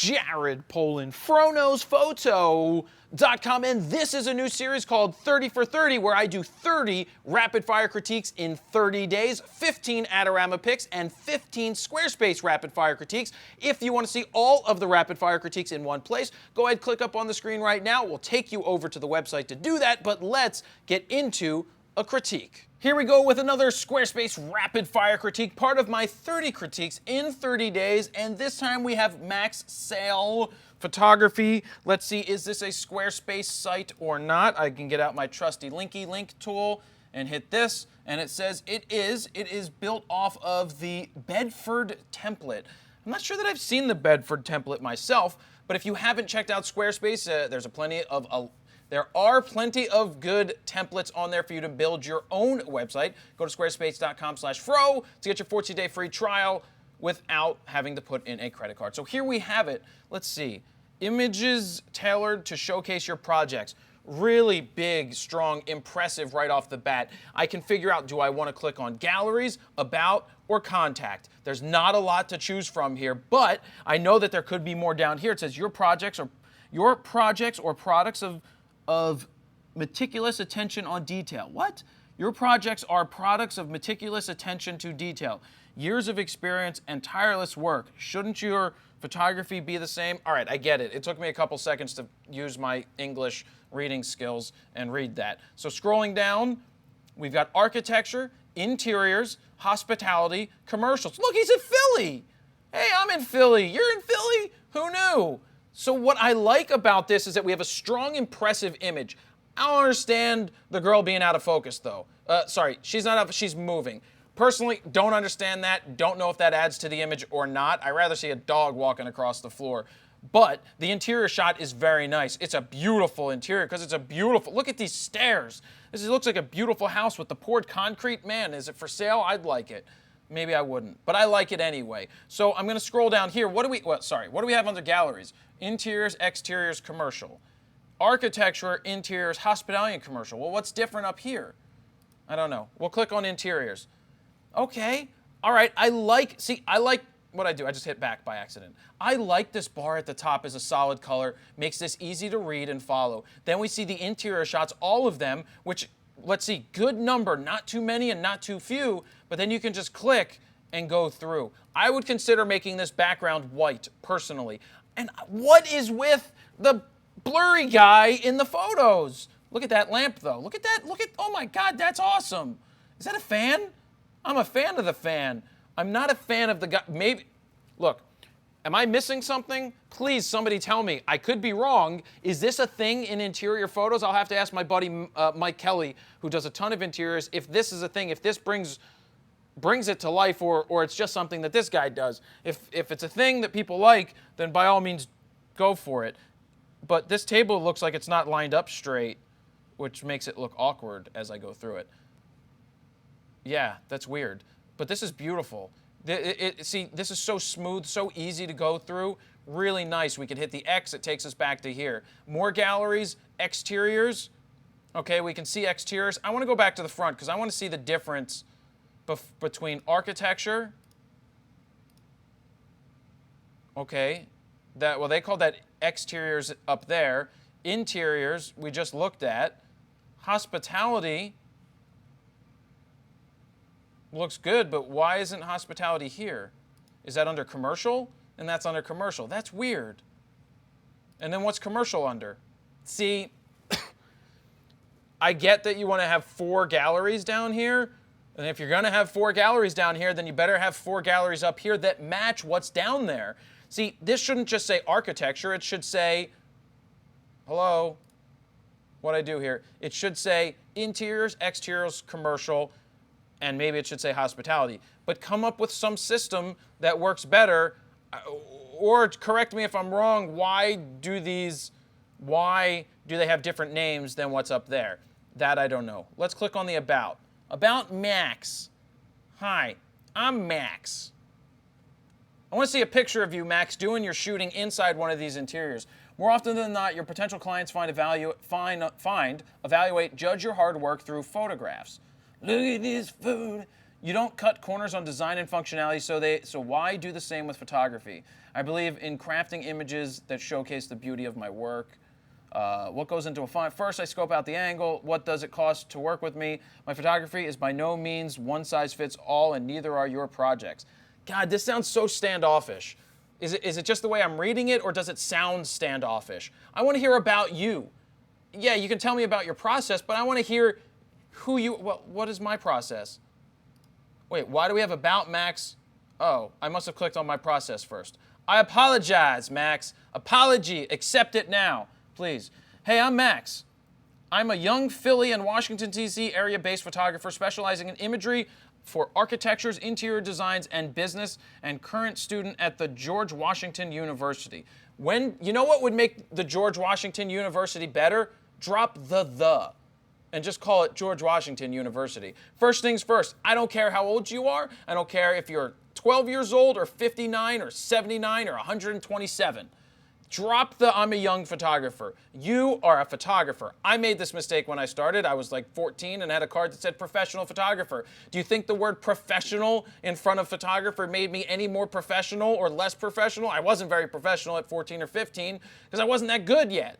Jared Polin, FroKnowsPhoto.com, and this is a new series called 30 for 30, where I do 30 rapid-fire critiques in 30 days, 15 Adorama picks, and 15 Squarespace rapid-fire critiques. If you want to see all of the rapid-fire critiques in one place, go ahead, click up on the screen right now. We'll take you over to the website to do that, but let's get into a critique. Here we go with another Squarespace rapid fire critique, part of my 30 critiques in 30 days, and this time we have Max Sale Photography. Let's see, is this a Squarespace site or not? I can get out my trusty linky link tool and hit this, and it says it is. It is built off of the Bedford template. I'm not sure that I've seen the Bedford template myself, but if you haven't checked out Squarespace, there are plenty of good templates on there for you to build your own website. Go to squarespace.com/fro to get your 14-day free trial without having to put in a credit card. So here we have it. Let's see. Images tailored to showcase your projects. Really big, strong, impressive right off the bat. I can figure out, do I want to click on galleries, about, or contact? There's not a lot to choose from here, but I know that there could be more down here. It says your projects or products of meticulous attention on detail. What? Your projects are products of meticulous attention to detail. Years of experience and tireless work. Shouldn't your photography be the same? All right, I get it. It took me a couple seconds to use my English reading skills and read that. So scrolling down, we've got architecture, interiors, hospitality, commercials. Look, he's in Philly. Hey, I'm in Philly. You're in Philly? Who knew? So what I like about this is that we have a strong, impressive image. I don't understand the girl being out of focus, though. Sorry, she's not out, she's moving. Personally, don't understand that. Don't know if that adds to the image or not. I'd rather see a dog walking across the floor. But the interior shot is very nice. It's a beautiful interior because it's a beautiful, look at these stairs. This looks like a beautiful house with the poured concrete. Man, is it for sale? I'd like it. Maybe I wouldn't, but I like it anyway. So I'm gonna scroll down here. What do we have under galleries? Interiors, exteriors, commercial. Architecture, interiors, hospitality, and commercial. Well, what's different up here? I don't know. We'll click on interiors. Okay, all right, I like what I do. I just hit back by accident. I like this bar at the top as a solid color, makes this easy to read and follow. Then we see the interior shots, all of them, which, let's see, good number, not too many and not too few, but then you can just click and go through. I would consider making this background white, personally. And what is with the blurry guy in the photos? Look at that lamp, though. Look at that. Oh my God, that's awesome. Is that a fan? I'm a fan of the fan. I'm not a fan of the guy. Maybe, look, am I missing something? Please, somebody tell me. I could be wrong. Is this a thing in interior photos? I'll have to ask my buddy Mike Kelly, who does a ton of interiors, if this is a thing, if this brings it to life, or it's just something that this guy does. If it's a thing that people like, then by all means, go for it. But this table looks like it's not lined up straight, which makes it look awkward as I go through it. Yeah, that's weird. But this is beautiful. See, this is so smooth, so easy to go through. Really nice. We can hit the X. It takes us back to here. More galleries, exteriors. Okay, we can see exteriors. I want to go back to the front because I want to see the difference between architecture. Okay, they call that exteriors up there. Interiors, we just looked at. Hospitality looks good, but why isn't hospitality here? Is that under commercial? And that's under commercial. That's weird. And then what's commercial under? See, I get that you want to have 4 galleries down here. And if you're going to have 4 galleries down here, then you better have 4 galleries up here that match what's down there. See, this shouldn't just say architecture. It should say, hello, what I do here. It should say interiors, exteriors, commercial, and maybe it should say hospitality. But come up with some system that works better, or correct me if I'm wrong, why do they have different names than what's up there? That I don't know. Let's click on the About. About Max. Hi, I'm Max. I want to see a picture of you, Max, doing your shooting inside one of these interiors. More often than not, your potential clients evaluate, judge your hard work through photographs. Look at this food. You don't cut corners on design and functionality, so why do the same with photography? I believe in crafting images that showcase the beauty of my work. What goes into a font? First, I scope out the angle. What does it cost to work with me? My photography is by no means one size fits all, and neither are your projects. God, this sounds so standoffish. Is it just the way I'm reading it, or does it sound standoffish? I want to hear about you. Yeah, you can tell me about your process, but I want to hear who you, well, what is my process? Wait, why do we have about Max? Oh, I must have clicked on my process first. I apologize, Max. Apology, accept it now, please. Hey, I'm Max. I'm a young Philly and Washington, D.C. area-based photographer specializing in imagery for architectures, interior designs, and business, and current student at the George Washington University. You know what would make the George Washington University better? Drop the, and just call it George Washington University. First things first, I don't care how old you are. I don't care if you're 12 years old or 59 or 79 or 127. Drop the I'm a young photographer. You are a photographer. I made this mistake when I started. I was like 14 and had a card that said professional photographer. Do you think the word professional in front of photographer made me any more professional or less professional? I wasn't very professional at 14 or 15 because I wasn't that good yet.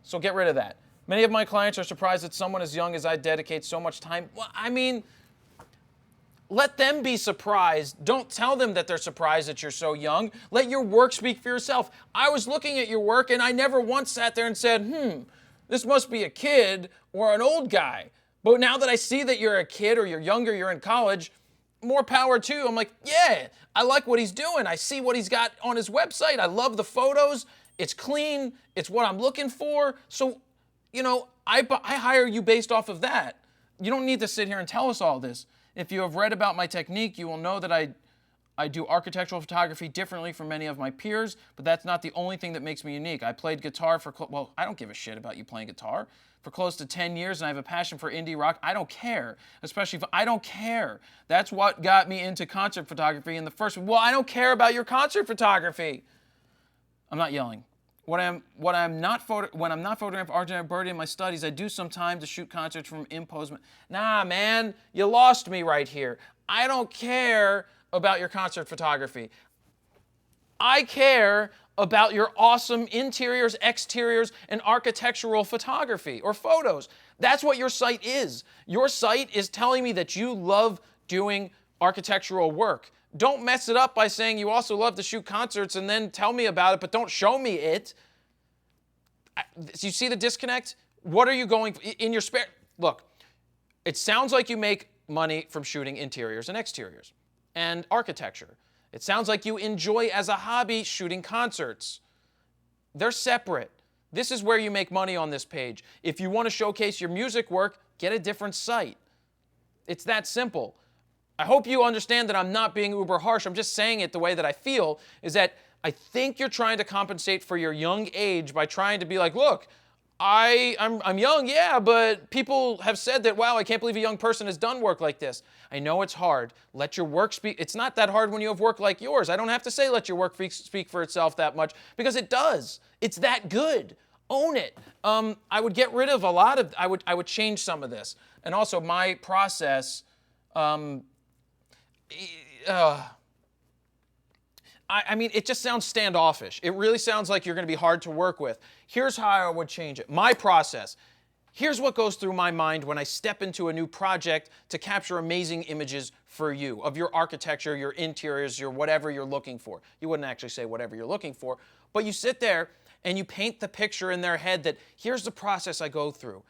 So get rid of that. Many of my clients are surprised that someone as young as I dedicate so much time. Well, I mean, let them be surprised. Don't tell them that they're surprised that you're so young. Let your work speak for yourself. I was looking at your work and I never once sat there and said, this must be a kid or an old guy. But now that I see that you're a kid or you're younger, you're in college, more power to you. I'm like, yeah, I like what he's doing. I see what he's got on his website. I love the photos. It's clean. It's what I'm looking for. So, I hire you based off of that. You don't need to sit here and tell us all this. If you have read about my technique, you will know that I do architectural photography differently from many of my peers, but that's not the only thing that makes me unique. I played guitar well, I don't give a shit about you playing guitar. For close to 10 years, and I have a passion for indie rock. I don't care, especially if I don't care. That's what got me into concert photography in the first one. Well, I don't care about your concert photography. I'm not yelling. When I'm not photographing Argentine birdie in my studies, I do some time to shoot concerts from imposement. Nah, man, you lost me right here. I don't care about your concert photography. I care about your awesome interiors, exteriors, and architectural photography or photos. That's what your site is. Your site is telling me that you love doing architectural work. Don't mess it up by saying you also love to shoot concerts and then tell me about it, but don't show me it. You see the disconnect? What are you going in your spare? Look, it sounds like you make money from shooting interiors and exteriors and architecture. It sounds like you enjoy as a hobby shooting concerts. They're separate. This is where you make money on this page. If you want to showcase your music work, get a different site. It's that simple. I hope you understand that I'm not being uber harsh. I'm just saying it the way that I feel, is that I think you're trying to compensate for your young age by trying to be like, look, I'm young, yeah, but people have said that, wow, I can't believe a young person has done work like this. I know it's hard. Let your work speak. It's not that hard when you have work like yours. I don't have to say let your work speak for itself that much because it does. It's that good. Own it. I would get rid of a lot of, I would change some of this. And also my process, I mean, it just sounds standoffish. It really sounds like you're going to be hard to work with. Here's how I would change it. My process. Here's what goes through my mind when I step into a new project to capture amazing images for you of your architecture, your interiors, your whatever you're looking for. You wouldn't actually say whatever you're looking for, but you sit there and you paint the picture in their head that here's the process I go through.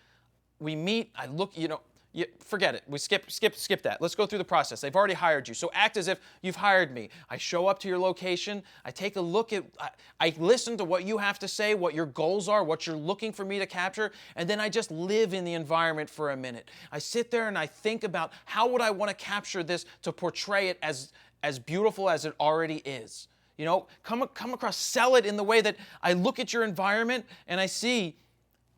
We meet, I look, forget it. We skip that. Let's go through the process. They've already hired you. So act as if you've hired me. I show up to your location. I take a look at, I listen to what you have to say, what your goals are, what you're looking for me to capture, and then I just live in the environment for a minute. I sit there and I think about how would I want to capture this to portray it as beautiful as it already is. Come across, sell it in the way that I look at your environment and I see,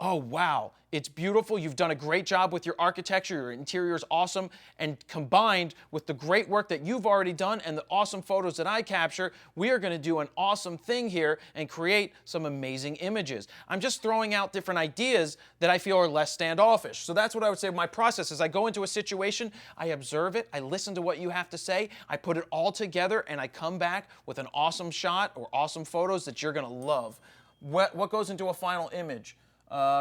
oh, wow, it's beautiful. You've done a great job with your architecture. Your interior is awesome. And combined with the great work that you've already done and the awesome photos that I capture, we are going to do an awesome thing here and create some amazing images. I'm just throwing out different ideas that I feel are less standoffish. So that's what I would say my process is. I go into a situation, I observe it, I listen to what you have to say, I put it all together, and I come back with an awesome shot or awesome photos that you're going to love. What goes into a final image?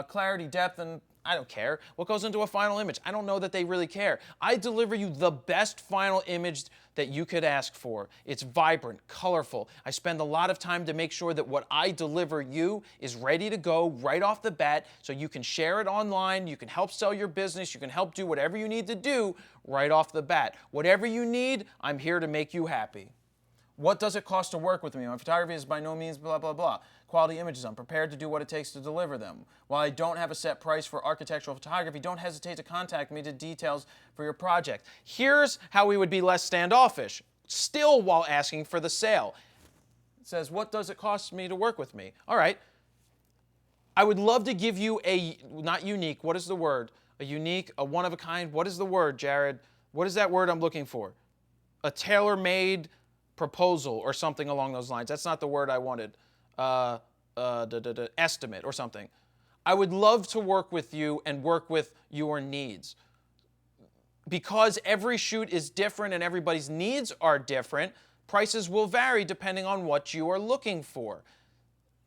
Clarity, depth, and I don't care. What goes into a final image? I don't know that they really care. I deliver you the best final image that you could ask for. It's vibrant, colorful. I spend a lot of time to make sure that what I deliver you is ready to go right off the bat so you can share it online, you can help sell your business, you can help do whatever you need to do right off the bat. Whatever you need, I'm here to make you happy. What does it cost to work with me? My photography is by no means blah, blah, blah. Quality images, I'm prepared to do what it takes to deliver them. While I don't have a set price for architectural photography, don't hesitate to contact me to details for your project. Here's how we would be less standoffish, still while asking for the sale. It says, what does it cost me to work with me? All right. I would love to give you a, not unique, what is the word? A unique, a one-of-a-kind, what is the word, Jared? What is that word I'm looking for? A tailor-made proposal or something along those lines. That's not the word I wanted. Estimate or something. I would love to work with you and work with your needs. Because every shoot is different and everybody's needs are different, prices will vary depending on what you are looking for.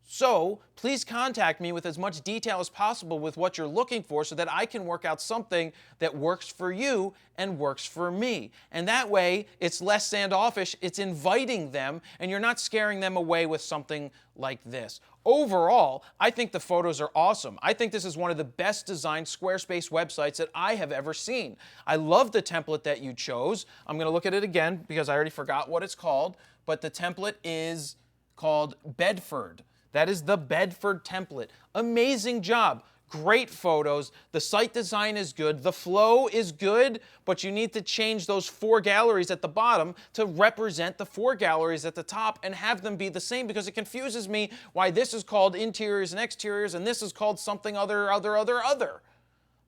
So please contact me with as much detail as possible with what you're looking for so that I can work out something that works for you and works for me. And that way, it's less standoffish, it's inviting them, and you're not scaring them away with something like this. Overall, I think the photos are awesome. I think this is one of the best designed Squarespace websites that I have ever seen. I love the template that you chose. I'm going to look at it again because I already forgot what it's called, but the template is called Bedford. That is the Bedford template. Amazing job. Great photos. The site design is good. The flow is good, but you need to change those 4 galleries at the bottom to represent the 4 galleries at the top and have them be the same because it confuses me why this is called interiors and exteriors and this is called something other.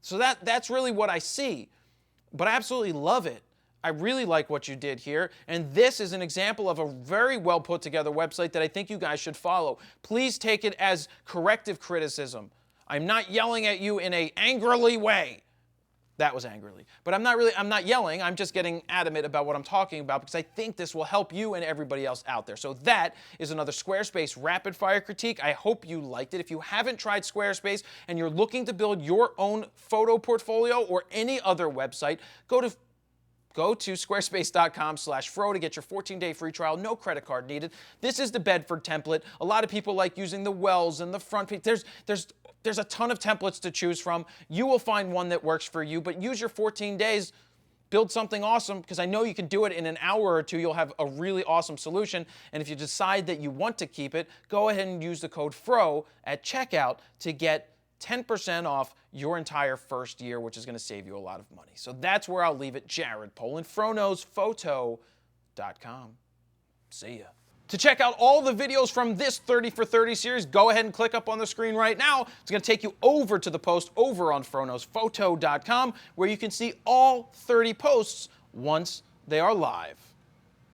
So that's really what I see. But I absolutely love it. I really like what you did here, and this is an example of a very well put together website that I think you guys should follow. Please take it as corrective criticism. I'm not yelling at you in an angrily way. That was angrily. But I'm not yelling, I'm just getting adamant about what I'm talking about because I think this will help you and everybody else out there. So that is another Squarespace rapid fire critique. I hope you liked it. If you haven't tried Squarespace and you're looking to build your own photo portfolio or any other website, go to squarespace.com/fro to get your 14-day free trial. No credit card needed. This is the Bedford template. A lot of people like using the wells and the front page. There's a ton of templates to choose from. You will find one that works for you, but use your 14 days. Build something awesome because I know you can do it in an hour or two. You'll have a really awesome solution. And if you decide that you want to keep it, go ahead and use the code FRO at checkout to get 10% off your entire first year, which is going to save you a lot of money. So that's where I'll leave it. Jared Poland, FroKnowsPhoto.com. See ya. To check out all the videos from this 30 for 30 series, go ahead and click up on the screen right now. It's going to take you over to the post over on FroKnowsPhoto.com where you can see all 30 posts once they are live.